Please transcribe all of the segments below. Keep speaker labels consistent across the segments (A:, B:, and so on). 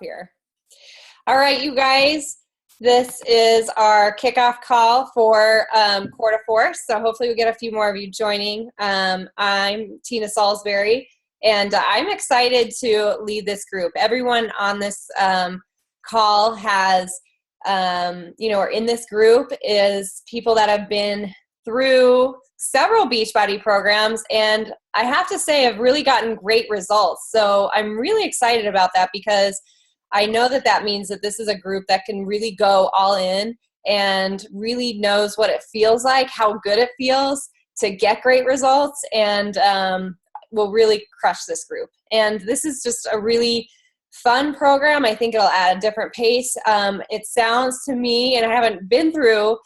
A: here. All right, you guys, this is our kickoff call for quarter four. So hopefully we get a few more of you joining. I'm Tina Salisbury, and I'm excited to lead this group. Everyone on this call has, or in this group is people that have been through several Beachbody programs, and I have to say I've really gotten great results. So I'm really excited about that because I know that that means that this is a group that can really go all in and really knows what it feels like, how good it feels to get great results, and will really crush this group. And this is just a really fun program. I think it'll add a different pace. It sounds to me, and I haven't been through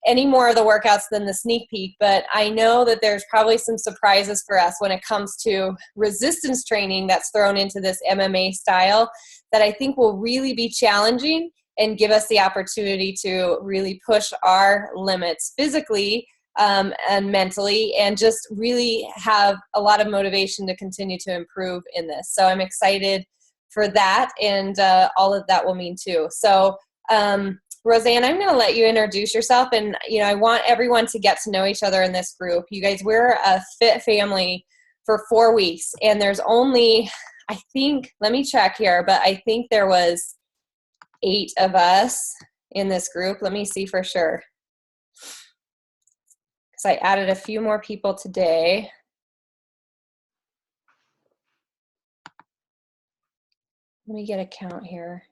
A: any more of the workouts than the sneak peek, but I know that there's probably some surprises for us when it comes to resistance training that's thrown into this MMA style that I think will really be challenging and give us the opportunity to really push our limits physically and mentally, and just really have a lot of motivation to continue to improve in this. So I'm excited for that, and all of that will mean too. So Roseanne, I'm going to let you introduce yourself, and I want everyone to get to know each other in this group. You guys, we're a fit family for 4 weeks, and there's only, I think, let me check here, but I think there was 8 of us in this group. Let me see for sure, because I added a few more people today. Let me get a count here.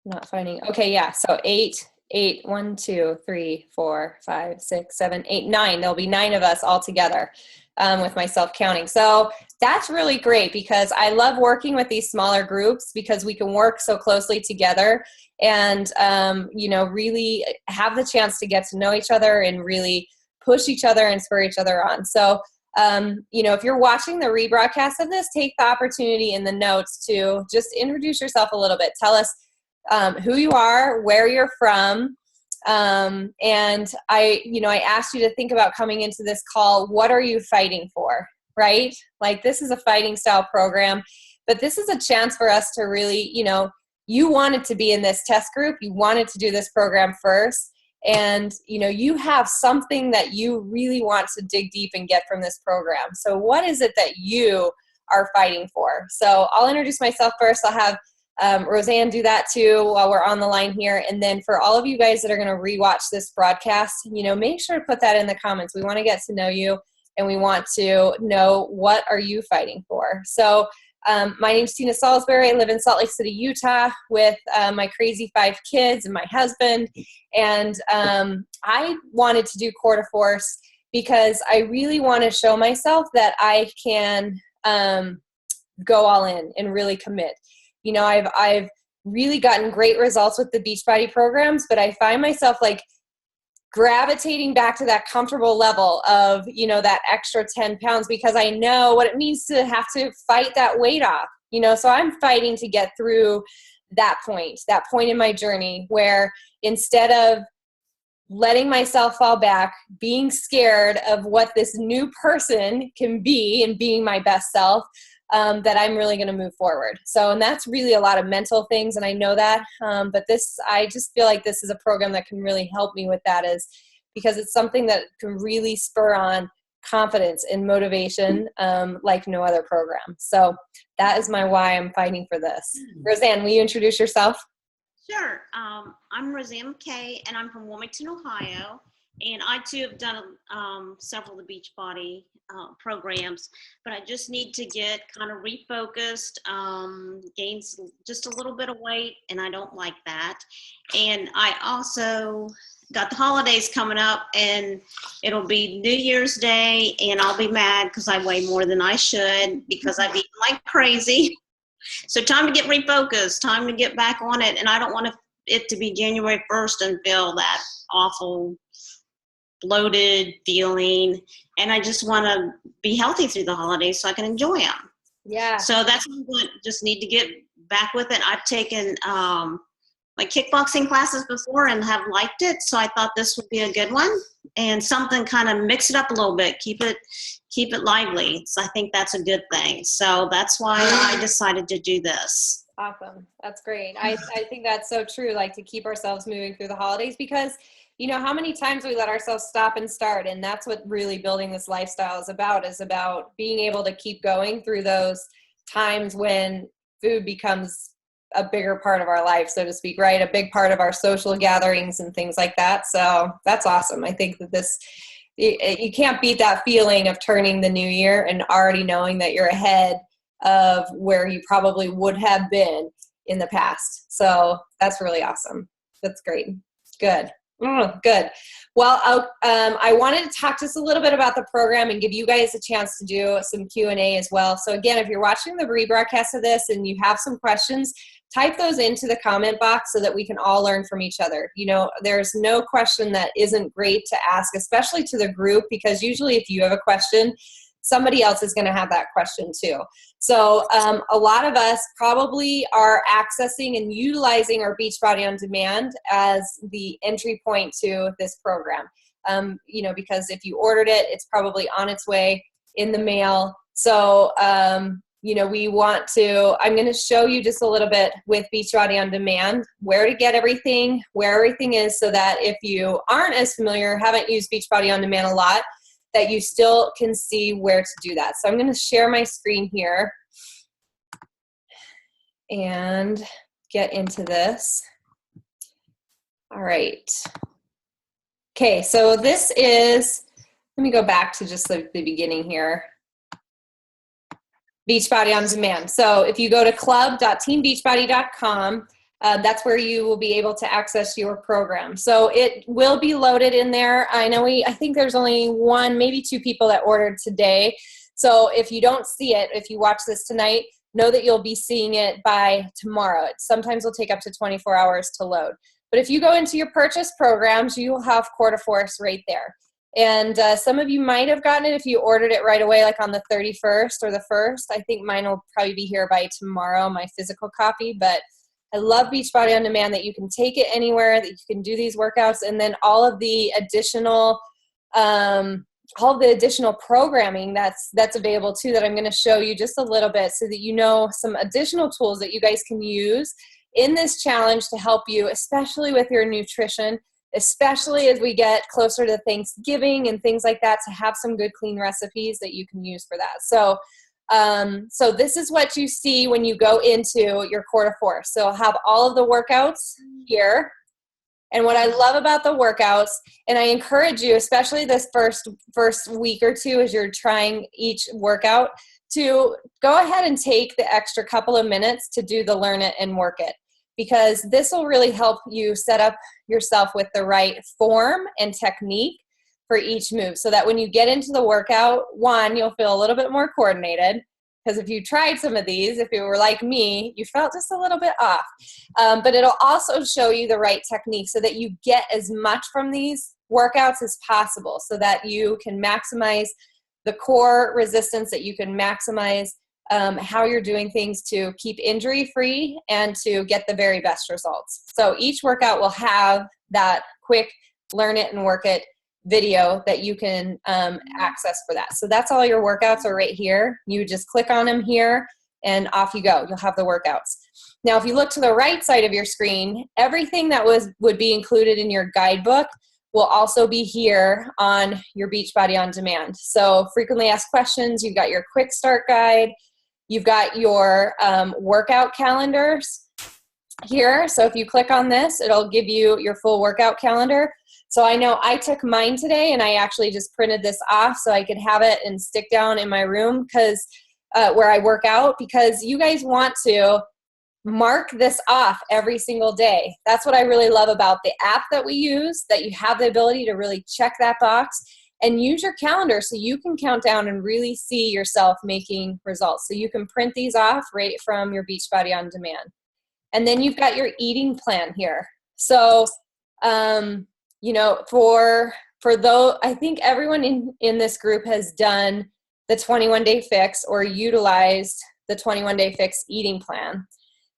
A: Not finding. Okay, yeah. So 8, 1, 2, 3, 4, 5, 6, 7, 8, 9. There'll be 9 of us all together with myself counting. So that's really great because I love working with these smaller groups because we can work so closely together and really have the chance to get to know each other and really push each other and spur each other on. So if you're watching the rebroadcast of this, take the opportunity in the notes to just introduce yourself a little bit. Tell us who you are, where you're from, and I asked you to think about coming into this call. What are you fighting for, right? Like, this is a fighting style program, but this is a chance for us to really, you wanted to be in this test group. You wanted to do this program first, and you have something that you really want to dig deep and get from this program. So what is it that you are fighting for? So I'll introduce myself first. I'll have Roseanne do that too while we're on the line here. And then for all of you guys that are going to rewatch this broadcast, make sure to put that in the comments. We want to get to know you, and we want to know, what are you fighting for? So my name's Tina Salisbury. I live in Salt Lake City, Utah with my crazy 5 kids and my husband. And I wanted to do quarter force because I really want to show myself that I can go all in and really commit. I've really gotten great results with the Beachbody programs, but I find myself like gravitating back to that comfortable level of, that extra 10 pounds because I know what it means to have to fight that weight off, so I'm fighting to get through that point in my journey where instead of letting myself fall back, being scared of what this new person can be and being my best self, that I'm really going to move forward. So, and that's really a lot of mental things, and I know that, but I just feel like this is a program that can really help me with that, is because it's something that can really spur on confidence and motivation like no other program. So that is why I'm fighting for this. Roseanne, will you introduce yourself?
B: Sure. I'm Roseanne McKay, and I'm from Wilmington, Ohio. And I too have done several of the Beachbody programs, but I just need to get kind of refocused, gain just a little bit of weight, and I don't like that. And I also got the holidays coming up, and it'll be New Year's Day, and I'll be mad because I weigh more than I should because I've eaten like crazy. So time to get refocused, time to get back on it, and I don't want it to be January 1st and feel that awful bloated feeling, and I just want to be healthy through the holidays so I can enjoy them.
A: Yeah.
B: So that's what I just need to get back with it. I've taken like kickboxing classes before and have liked it, so I thought this would be a good one, and something kind of mix it up a little bit, keep it keep it lively. So I think that's a good thing. So that's why I decided to do this.
A: Awesome. That's great. I think that's so true, like to keep ourselves moving through the holidays, because you know how many times we let ourselves stop and start, and that's what really building this lifestyle is about being able to keep going through those times when food becomes a bigger part of our life, so to speak, right? A big part of our social gatherings and things like that. So that's awesome. I think that you can't beat that feeling of turning the new year and already knowing that you're ahead of where you probably would have been in the past. So that's really awesome. That's great. Good. Good. Well, I wanted to talk just a little bit about the program and give you guys a chance to do some Q&A as well. So again, if you're watching the rebroadcast of this and you have some questions, type those into the comment box so that we can all learn from each other. You know, there's no question that isn't great to ask, especially to the group, because usually if you have a question, somebody else is going to have that question too. So a lot of us probably are accessing and utilizing our Beachbody On Demand as the entry point to this program. You know, because if you ordered it, it's probably on its way in the mail. So, you know, I'm going to show you just a little bit with Beachbody On Demand, where to get everything, where everything is, so that if you aren't as familiar, haven't used Beachbody On Demand a lot, that you still can see where to do that. So I'm going to share my screen here and get into this. All right. Okay, so this is, let me go back to just the beginning here. Beachbody On Demand. So if you go to club.teambeachbody.com, that's where you will be able to access your program. So it will be loaded in there. I think there's only one, maybe two people that ordered today. So if you don't see it, if you watch this tonight, know that you'll be seeing it by tomorrow. It sometimes will take up to 24 hours to load. But if you go into your purchase programs, you will have Core to Force right there. And some of you might have gotten it if you ordered it right away, like on the 31st or the 1st. I think mine will probably be here by tomorrow, my physical copy. But I love Beachbody On Demand, that you can take it anywhere, that you can do these workouts, and then all of the additional programming that's available too, that I'm going to show you just a little bit, so that you know some additional tools that you guys can use in this challenge to help you, especially with your nutrition, especially as we get closer to Thanksgiving and things like that, to have some good clean recipes that you can use for that. So so this is what you see when you go into your Core to Force. So I'll have all of the workouts here. And what I love about the workouts, and I encourage you, especially this first week or two as you're trying each workout, to go ahead and take the extra couple of minutes to do the learn it and work it, because this will really help you set up yourself with the right form and technique for each move, so that when you get into the workout, one, you'll feel a little bit more coordinated. Because if you tried some of these, if you were like me, you felt just a little bit off. But it'll also show you the right technique so that you get as much from these workouts as possible, so that you can maximize the core resistance, that you can maximize how you're doing things to keep injury-free and to get the very best results. So each workout will have that quick learn it and work it video that you can access for that. So that's all your workouts are right here. You just click on them here and off you go. You'll have the workouts. Now, if you look to the right side of your screen, everything that would be included in your guidebook will also be here on your Beachbody On Demand. So frequently asked questions, you've got your quick start guide, you've got your workout calendars here. So if you click on this, it'll give you your full workout calendar. So I know I took mine today, and I actually just printed this off so I could have it and stick down in my room because where I work out, because you guys want to mark this off every single day. That's what I really love about the app that we use, that you have the ability to really check that box and use your calendar so you can count down and really see yourself making results. So you can print these off right from your Beachbody On Demand. And then you've got your eating plan here. So, you know, for those, I think everyone in this group has done the 21-day fix or utilized the 21-day fix eating plan.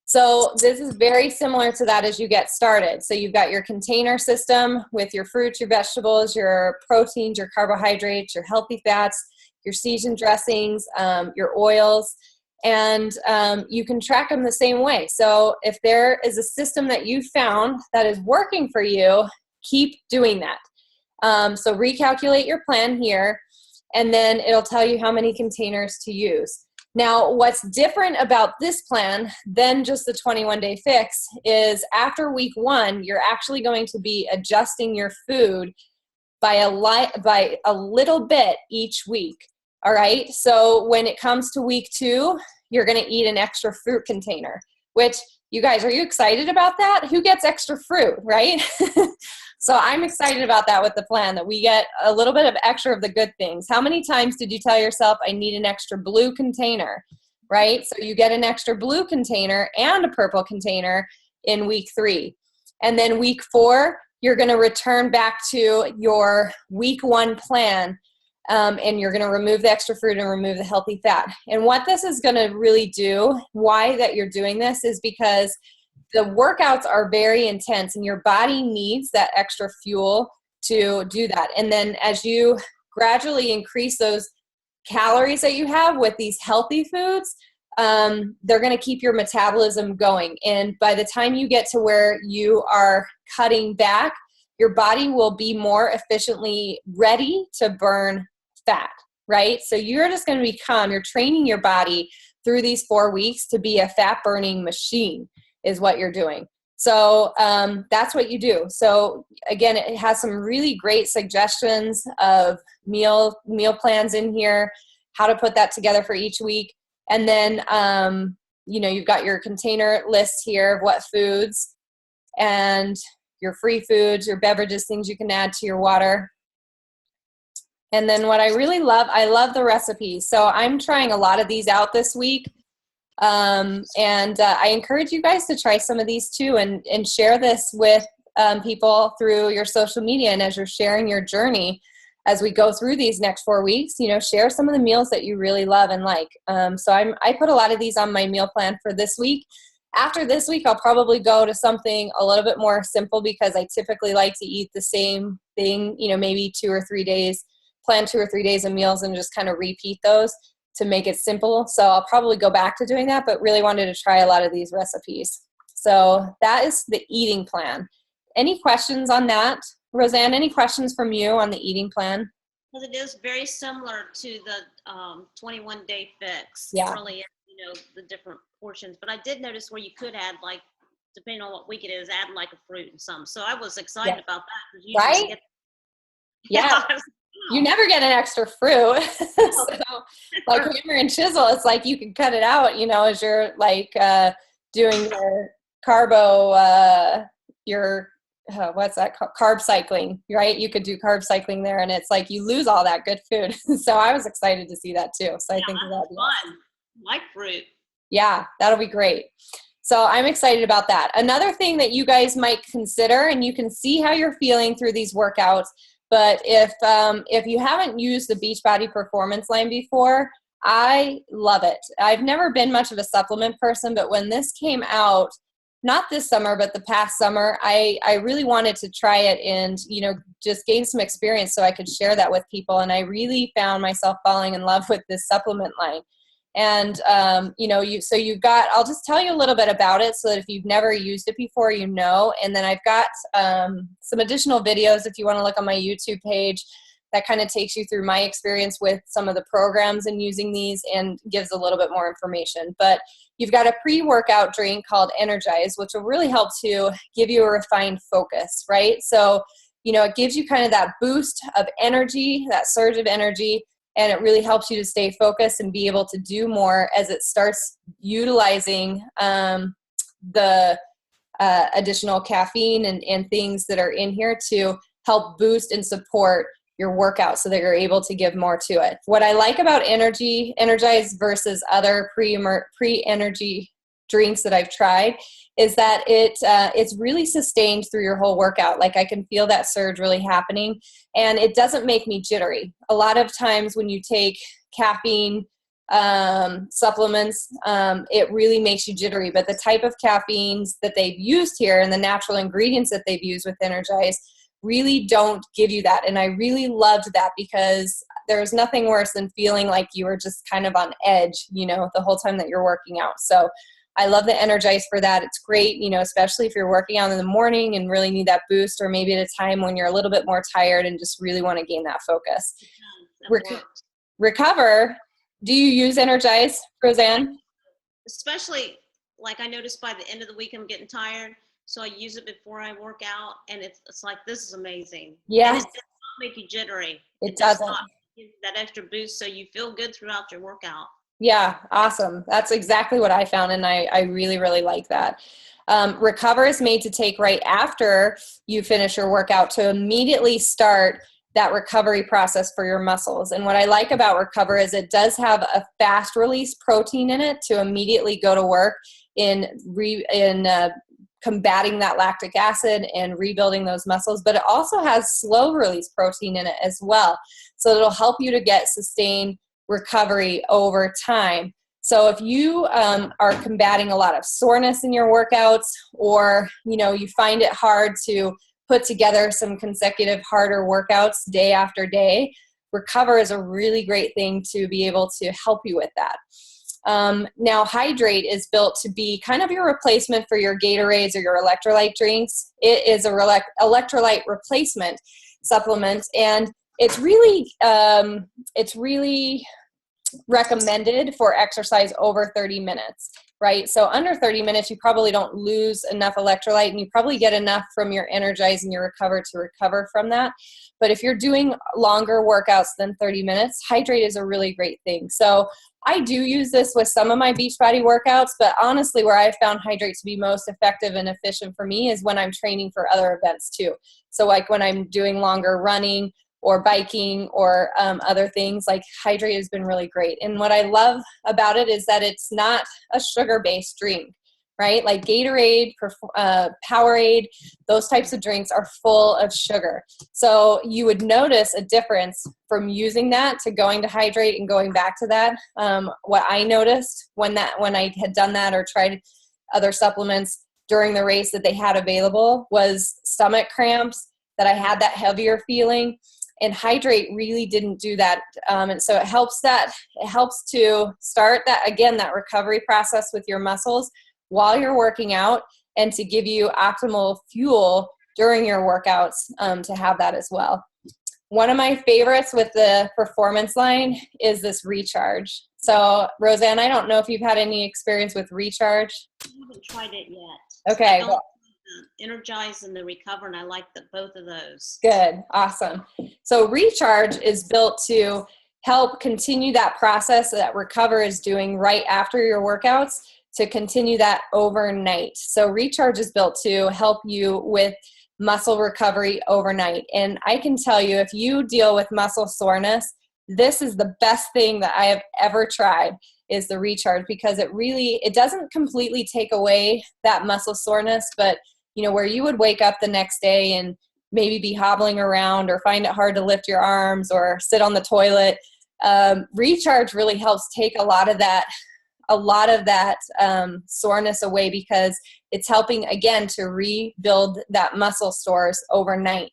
A: So this is very similar to that as you get started. So you've got your container system with your fruits, your vegetables, your proteins, your carbohydrates, your healthy fats, your seasoned dressings, your oils, and you can track them the same way. So if there is a system that you found that is working for you, keep doing that. So recalculate your plan here, and then it'll tell you how many containers to use. Now, what's different about this plan than just the 21-day fix is after week 1, you're actually going to be adjusting your food by a little bit each week. All right. So when it comes to week 2, you're going to eat an extra fruit container, which, you guys, are you excited about that? Who gets extra fruit, right? So I'm excited about that with the plan, that we get a little bit of extra of the good things. How many times did you tell yourself, I need an extra blue container, right? So you get an extra blue container and a purple container in week 3. And then week 4, you're going to return back to your week 1 plan, and you're going to remove the extra fruit and remove the healthy fat. And what this is going to really do, why that you're doing this, is because the workouts are very intense and your body needs that extra fuel to do that. And then as you gradually increase those calories that you have with these healthy foods, they're going to keep your metabolism going. And by the time you get to where you are cutting back, your body will be more efficiently ready to burn fat, right? So you're just going to you're training your body through these 4 weeks to be a fat burning machine, is what you're doing. So that's what you do. So again, it has some really great suggestions of meal plans in here, how to put that together for each week. And then, you've got your container list here of what foods and your free foods, your beverages, things you can add to your water. And then what I really love, I love the recipes. So I'm trying a lot of these out this week. I encourage you guys to try some of these too, and share this with people through your social media. And as you're sharing your journey, as we go through these next 4 weeks, share some of the meals that you really love and like. So I put a lot of these on my meal plan for this week. After this week, I'll probably go to something a little bit more simple, because I typically like to eat the same thing, maybe 2 or 3 days, plan 2 or 3 days of meals and just kind of repeat those to make it simple. So I'll probably go back to doing that, but really wanted to try a lot of these recipes. So that is the eating plan. Any questions on that? Roseanne, any questions from you on the eating plan?
B: Well, it is very similar to the 21-day fix.
A: Yeah.
B: Really, the different portions. But I did notice where you could add, like, depending on what week it is, add like a fruit and some. So I was excited about that. You
A: right? Yeah. You never get an extra fruit. So, like hammer and chisel, it's like you can cut it out, as you're like doing your carb cycling, right? You could do carb cycling there, and it's like you lose all that good food. So I was excited to see that too. So I think that'll be
B: fun. Like fruit.
A: Yeah, that'll be great. So I'm excited about that. Another thing that you guys might consider, and you can see how you're feeling through these workouts, but if you haven't used the Beachbody Performance line before, I love it. I've never been much of a supplement person, but when this came out, not this summer, but the past summer, I really wanted to try it and, just gain some experience so I could share that with people. And I really found myself falling in love with this supplement line. And, I'll just tell you a little bit about it so that if you've never used it before, and then I've got some additional videos if you want to look on my YouTube page that kind of takes you through my experience with some of the programs and using these, and gives a little bit more information. But you've got a pre-workout drink called Energize, which will really help to give you a refined focus, right? So, it gives you kind of that boost of energy, that surge of energy, and it really helps you to stay focused and be able to do more as it starts utilizing the additional caffeine and things that are in here to help boost and support your workout so that you're able to give more to it. What I like about Energize versus other pre-energy drinks that I've tried is that it's really sustained through your whole workout. Like I can feel that surge really happening, and it doesn't make me jittery. A lot of times when you take caffeine supplements, it really makes you jittery. But the type of caffeines that they've used here and the natural ingredients that they've used with Energize really don't give you that. And I really loved that because there's nothing worse than feeling like you were just kind of on edge, the whole time that you're working out. So I love the Energize for that. It's great, especially if you're working out in the morning and really need that boost, or maybe at a time when you're a little bit more tired and just really want to gain that focus. Recover. Do you use Energize, Roseanne?
B: Especially, like, I noticed by the end of the week I'm getting tired, so I use it before I work out, and it's like, this is amazing.
A: Yeah.
B: And it does not make you jittery.
A: It doesn't.
B: Not give that extra boost, so you feel good throughout your workout.
A: Yeah, awesome. That's exactly what I found, and I really, really like that. Recover is made to take right after you finish your workout to immediately start that recovery process for your muscles. And what I like about Recover is it does have a fast release protein in it to immediately go to work in combating that lactic acid and rebuilding those muscles, but it also has slow release protein in it as well. So it'll help you to get sustained recovery over time. So if you are combating a lot of soreness in your workouts, or you find it hard to put together some consecutive harder workouts day after day, Recover is a really great thing to be able to help you with that. Now, Hydrate is built to be kind of your replacement for your Gatorades or your electrolyte drinks. It is a electrolyte replacement supplement, and it's really recommended for exercise over 30 minutes, right? So under 30 minutes, you probably don't lose enough electrolyte, and you probably get enough from your Energize and your Recover to recover from that. But if you're doing longer workouts than 30 minutes, Hydrate is a really great thing. So I do use this with some of my Beachbody workouts, but honestly, where I found Hydrate to be most effective and efficient for me is when I'm training for other events too. So like when I'm doing longer running or biking or other things, like Hydrate has been really great. And what I love about it is that it's not a sugar-based drink, right? Like Gatorade, Powerade, those types of drinks are full of sugar. So you would notice a difference from using that to going to Hydrate and going back to that. What I noticed when I had done that or tried other supplements during the race that they had available was stomach cramps, that I had that heavier feeling. And Hydrate really didn't do that. And so it helps to start that recovery process with your muscles while you're working out, and to give you optimal fuel during your workouts to have that as well. One of my favorites with the performance line is this Recharge. So Roseanne, I don't know if you've had any experience with Recharge.
B: I haven't tried it yet.
A: Okay.
B: Energize and the Recover, and I like both of those.
A: Good. Awesome. So Recharge is built to help continue that process that Recover is doing right after your workouts, to continue that overnight. So Recharge is built to help you with muscle recovery overnight. And I can tell you, if you deal with muscle soreness, this is the best thing that I have ever tried, is the Recharge, because it doesn't completely take away that muscle soreness, but where you would wake up the next day and maybe be hobbling around or find it hard to lift your arms or sit on the toilet, Recharge really helps take a lot of that soreness away, because it's helping, again, to rebuild that muscle stores overnight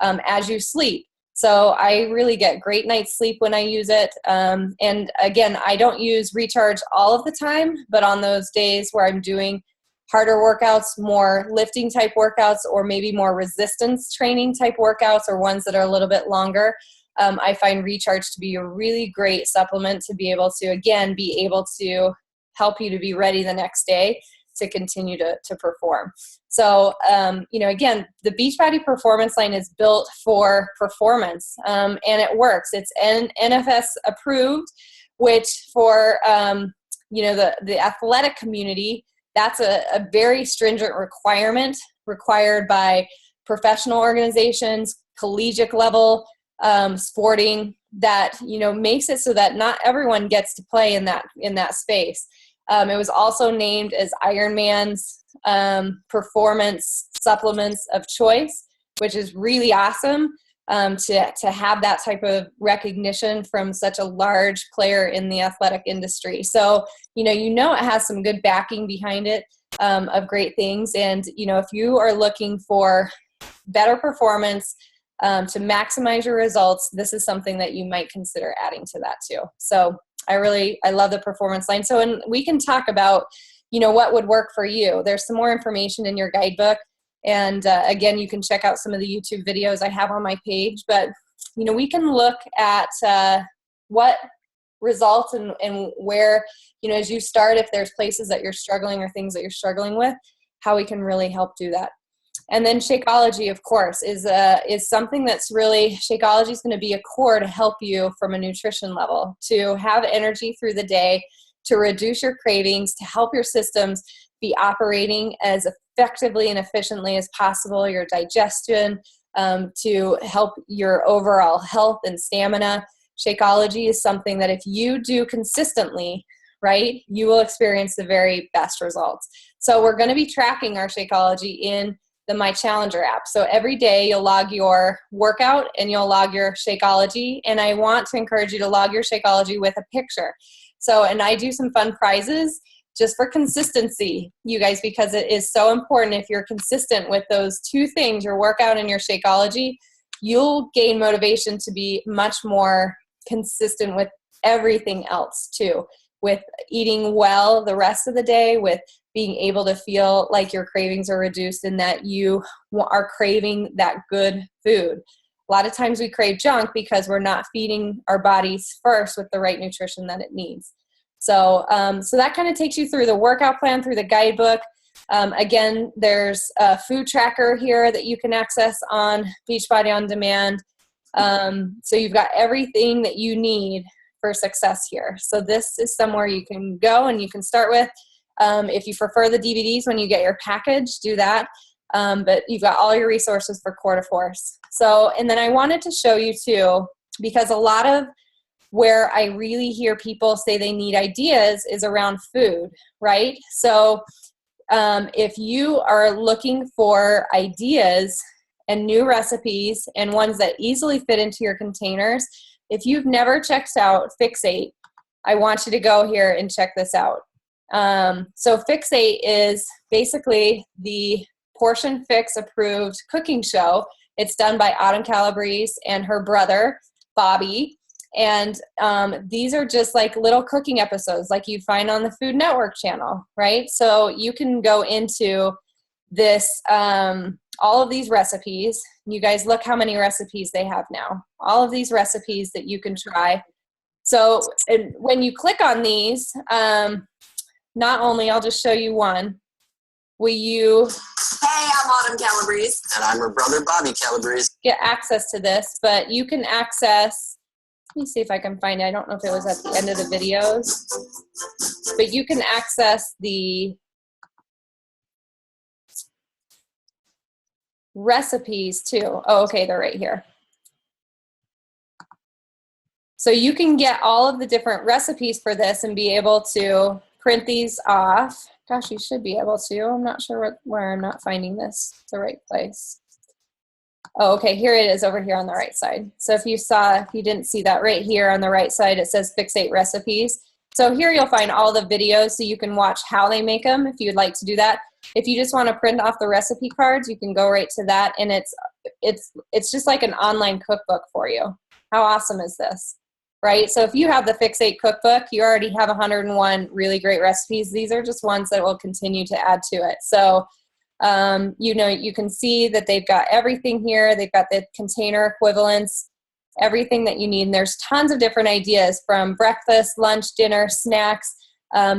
A: as you sleep. So I really get great night's sleep when I use it. And again, I don't use Recharge all of the time, but on those days where I'm doing harder workouts, more lifting type workouts, or maybe more resistance training type workouts, or ones that are a little bit longer, I find Recharge to be a really great supplement to be able to help you to be ready the next day to continue to perform. So, again, the Beachbody Performance line is built for performance, and it works. It's NFS approved, which for, the athletic community, that's a very stringent requirement required by professional organizations, collegiate level sporting, that makes it so that not everyone gets to play in that space. It was also named as Ironman's performance supplements of choice, which is really awesome to have that type of recognition from such a large player in the athletic industry. So, it has some good backing behind it of great things. And, if you are looking for better performance, to maximize your results, this is something that you might consider adding to that too. So I love the performance line. So, and we can talk about, what would work for you. There's some more information in your guidebook. And again, you can check out some of the YouTube videos I have on my page, but we can look at what results and where, as you start, if there's places that you're struggling or things that you're struggling with, how we can really help do that. And then Shakeology, of course, is something that's really, Shakeology is going to be a core to help you from a nutrition level, to have energy through the day, to reduce your cravings, to help your systems be operating as effectively and efficiently as possible, your digestion, to help your overall health and stamina. Shakeology is something that if you do consistently, right, you will experience the very best results. So we're going to be tracking our Shakeology in the My Challenger app. So every day you'll log your workout and you'll log your Shakeology. And I want to encourage you to log your Shakeology with a picture. So, and I do some fun prizes just for consistency, you guys, because it is so important. If you're consistent with those two things, your workout and your Shakeology, you'll gain motivation to be much more consistent with everything else too, with eating well the rest of the day, with being able to feel like your cravings are reduced and that you are craving that good food. A lot of times we crave junk because we're not feeding our bodies first with the right nutrition that it needs. So that kind of takes you through the workout plan, through the guidebook. Again, there's a food tracker here that you can access on Beachbody On Demand. So you've got everything that you need for success here. So this is somewhere you can go and you can start with. If you prefer the DVDs when you get your package, do that. But you've got all your resources for Core to Force. So, and then I wanted to show you too, because a lot of where I really hear people say they need ideas is around food, right? So if you are looking for ideas and new recipes and ones that easily fit into your containers, if you've never checked out Fixate, I want you to go here and check this out. So Fixate is basically the Portion Fix approved cooking show. It's done by Autumn Calabrese and her brother, Bobby. And these are just like little cooking episodes like you'd find on the Food Network channel, right? So you can go into this, all of these recipes. You guys look how many recipes they have now. All of these recipes that you can try. So and when you click on these, not only, I'll just show you one.
C: Hey, I'm Autumn Calabrese. And I'm her brother, Bobby Calabrese.
A: Get access to this, but you can access, let me see if I can find it. I don't know if it was at the end of the videos, but you can access the recipes too. Oh, okay, they're right here. So you can get all of the different recipes for this and be able to print these off. Gosh, you should be able to. I'm not sure where I'm not finding this. It's the right place. Oh, okay, here it is over here on the right side. So if you didn't see that right here on the right side, it says Fixate Recipes. So here you'll find all the videos so you can watch how they make them if you'd like to do that. If you just want to print off the recipe cards, you can go right to that, and it's just like an online cookbook for you. How awesome is this? Right? So if you have the Fixate cookbook, you already have 101 really great recipes. These are just ones that will continue to add to it. So, you can see that they've got everything here. They've got the container equivalents, everything that you need. And there's tons of different ideas from breakfast, lunch, dinner, snacks.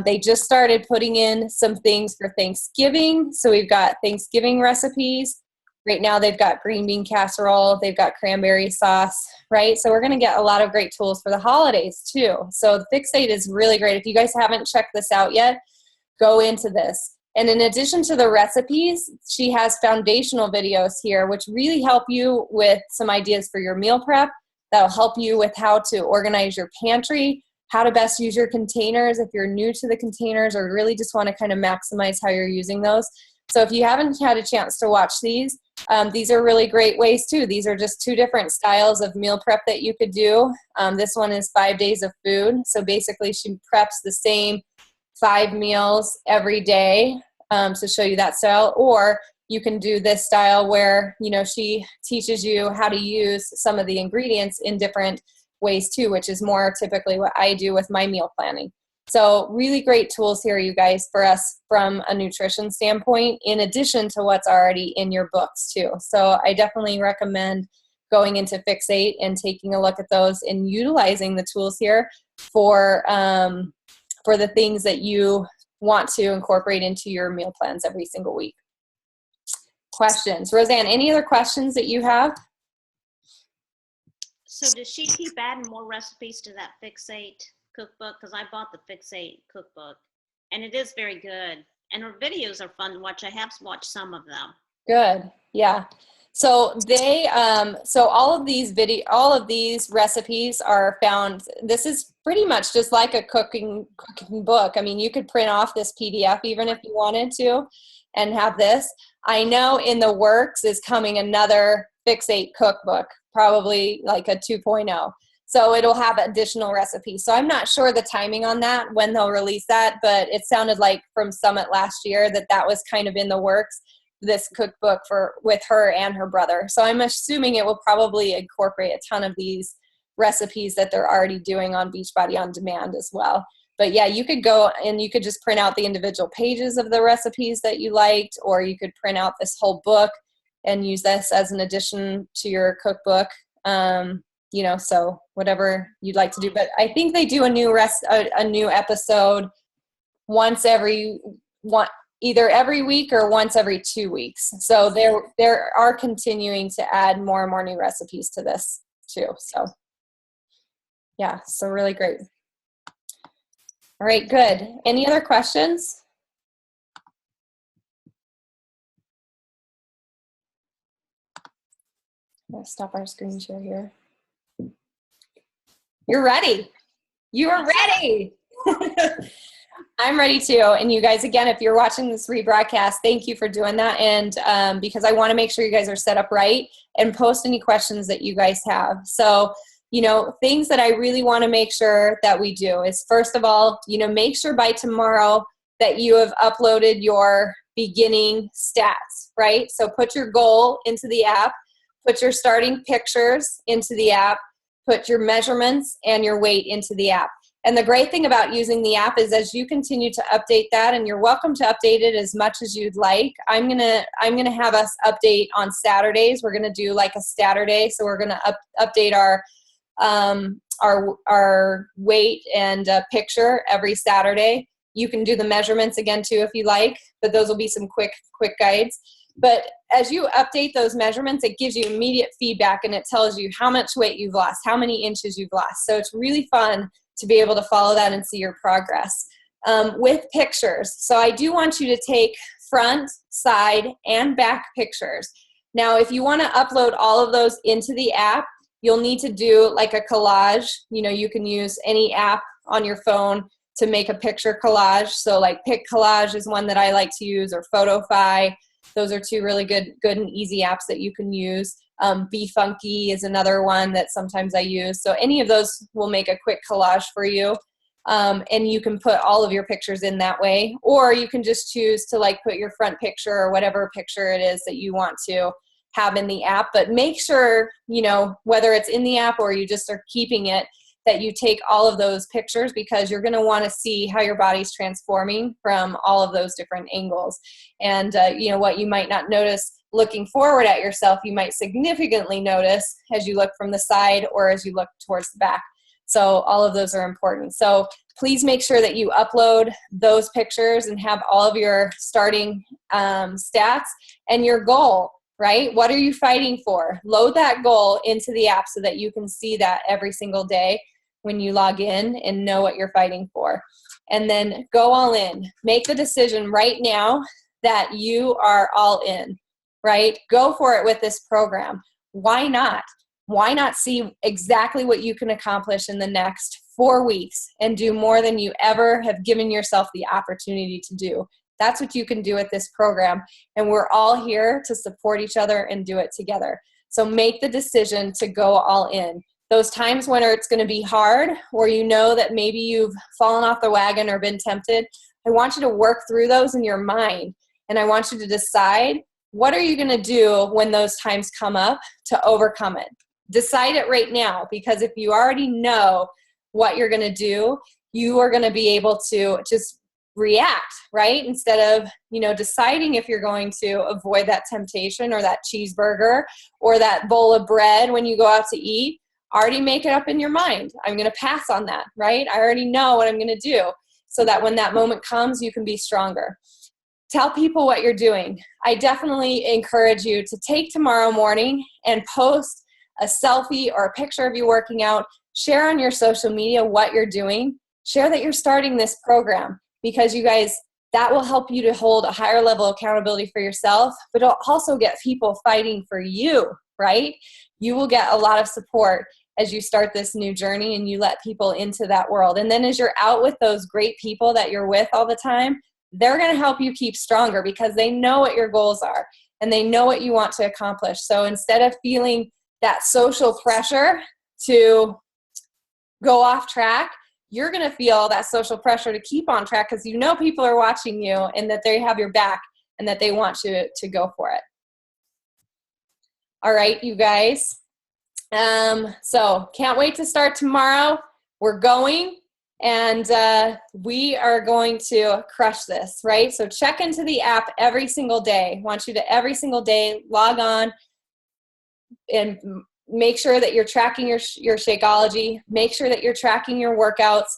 A: They just started putting in some things for Thanksgiving. So we've got Thanksgiving recipes. Right now they've got green bean casserole, they've got cranberry sauce, right? So we're going to get a lot of great tools for the holidays too. So Fixate is really great. If you guys haven't checked this out yet, go into this. And in addition to the recipes, she has foundational videos here, which really help you with some ideas for your meal prep. That'll help you with how to organize your pantry, how to best use your containers if you're new to the containers or really just want to kind of maximize how you're using those. So if you haven't had a chance to watch these are really great ways too. These are just two different styles of meal prep that you could do. This one is 5 days of food. So basically she preps the same 5 meals every day to show you that style. Or you can do this style where, you know, she teaches you how to use some of the ingredients in different ways too, which is more typically what I do with my meal planning. So really great tools here, you guys, for us from a nutrition standpoint, in addition to what's already in your books too. So I definitely recommend going into Fix8 and taking a look at those and utilizing the tools here for the things that you want to incorporate into your meal plans every single week. Questions? Roseanne, any other questions that you have?
B: So does she keep adding more recipes to that Fix8 cookbook? Because I bought the Fix8 cookbook, and it is very good. And her videos are fun to watch. I have watched some of them.
A: Good. Yeah. So they, so all of these recipes are found. This is pretty much just like a cooking book. I mean, you could print off this PDF even if you wanted to, and have this. I know in the works is coming another Fix8 cookbook, probably like a 2.0. So it'll have additional recipes. So I'm not sure the timing on that, when they'll release that, but it sounded like from Summit last year that was kind of in the works, this cookbook with her and her brother. So I'm assuming it will probably incorporate a ton of these recipes that they're already doing on Beachbody On Demand as well. But yeah, you could go and you could just print out the individual pages of the recipes that you liked, or you could print out this whole book and use this as an addition to your cookbook. You know, so whatever you'd like to do. But I think they do a new episode either every week or once every 2 weeks. So they are continuing to add more and more new recipes to this too. So yeah, so really great. All right, good. Any other questions? I'm going to stop our screen share here. You're ready. You are ready. I'm ready too. And you guys, again, if you're watching this rebroadcast, thank you for doing that. And because I want to make sure you guys are set up right, and post any questions that you guys have. So, you know, things that I really want to make sure that we do is, first of all, you know, make sure by tomorrow that you have uploaded your beginning stats, right? So put your goal into the app, put your starting pictures into the app, put your measurements and your weight into the app. And the great thing about using the app is, as you continue to update that, and you're welcome to update it as much as you'd like. I'm gonna have us update on Saturdays. We're gonna do like a Saturday, so we're gonna update our weight and picture every Saturday. You can do the measurements again too if you like, but those will be some quick guides. But as you update those measurements, it gives you immediate feedback, and it tells you how much weight you've lost, how many inches you've lost. So it's really fun to be able to follow that and see your progress. With pictures, so I do want you to take front, side, and back pictures. Now, if you want to upload all of those into the app, you'll need to do like a collage. You know, you can use any app on your phone to make a picture collage. So like Pic Collage is one that I like to use, or PhotoFi. Those are two really good and easy apps that you can use. Be Funky is another one that sometimes I use. So any of those will make a quick collage for you. And you can put all of your pictures in that way. Or you can just choose to like put your front picture or whatever picture it is that you want to have in the app. But make sure, you know, whether it's in the app or you just are keeping it, that you take all of those pictures, because you're going to want to see how your body's transforming from all of those different angles. And, you know, what you might not notice looking forward at yourself, you might significantly notice as you look from the side or as you look towards the back. So all of those are important. So please make sure that you upload those pictures and have all of your starting stats and your goal, right? What are you fighting for? Load that goal into the app so that you can see that every single day when you log in and know what you're fighting for. And then go all in. Make the decision right now that you are all in, right? Go for it with this program. Why not? Why not see exactly what you can accomplish in the next 4 weeks and do more than you ever have given yourself the opportunity to do? That's what you can do with this program. And we're all here to support each other and do it together. So make the decision to go all in. Those times when it's going to be hard, or you know that maybe you've fallen off the wagon or been tempted, I want you to work through those in your mind. And I want you to decide what are you going to do when those times come up to overcome it? Decide it right now, because if you already know what you're going to do, you are going to be able to just react, right? Instead of, deciding if you're going to avoid that temptation or that cheeseburger or that bowl of bread when you go out to eat, already make it up in your mind. I'm going to pass on that, right? I already know what I'm going to do, so that when that moment comes, you can be stronger. Tell people what you're doing. I definitely encourage you to take tomorrow morning and post a selfie or a picture of you working out. Share on your social media what you're doing. Share that you're starting this program, because you guys, that will help you to hold a higher level of accountability for yourself, but it'll also get people fighting for you, right? You will get a lot of support as you start this new journey and you let people into that world. And then as you're out with those great people that you're with all the time, they're going to help you keep stronger, because they know what your goals are and they know what you want to accomplish. So instead of feeling that social pressure to go off track, you're going to feel that social pressure to keep on track, because people are watching you and that they have your back and that they want you to go for it. All right, you guys. So can't wait to start tomorrow. We're going, and we are going to crush this, right? So check into the app every single day. I want you to every single day log on and make sure that you're tracking your Shakeology. Make sure that you're tracking your workouts,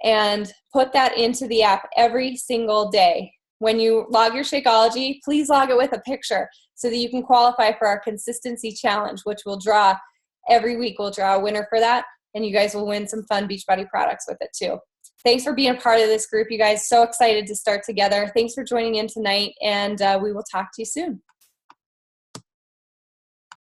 A: and put that into the app every single day. When you log your Shakeology, please log it with a picture so that you can qualify for our consistency challenge, which we'll draw every week. We'll draw a winner for that, and you guys will win some fun Beachbody products with it too. Thanks for being a part of this group, you guys. So excited to start together. Thanks for joining in tonight, and we will talk to you soon.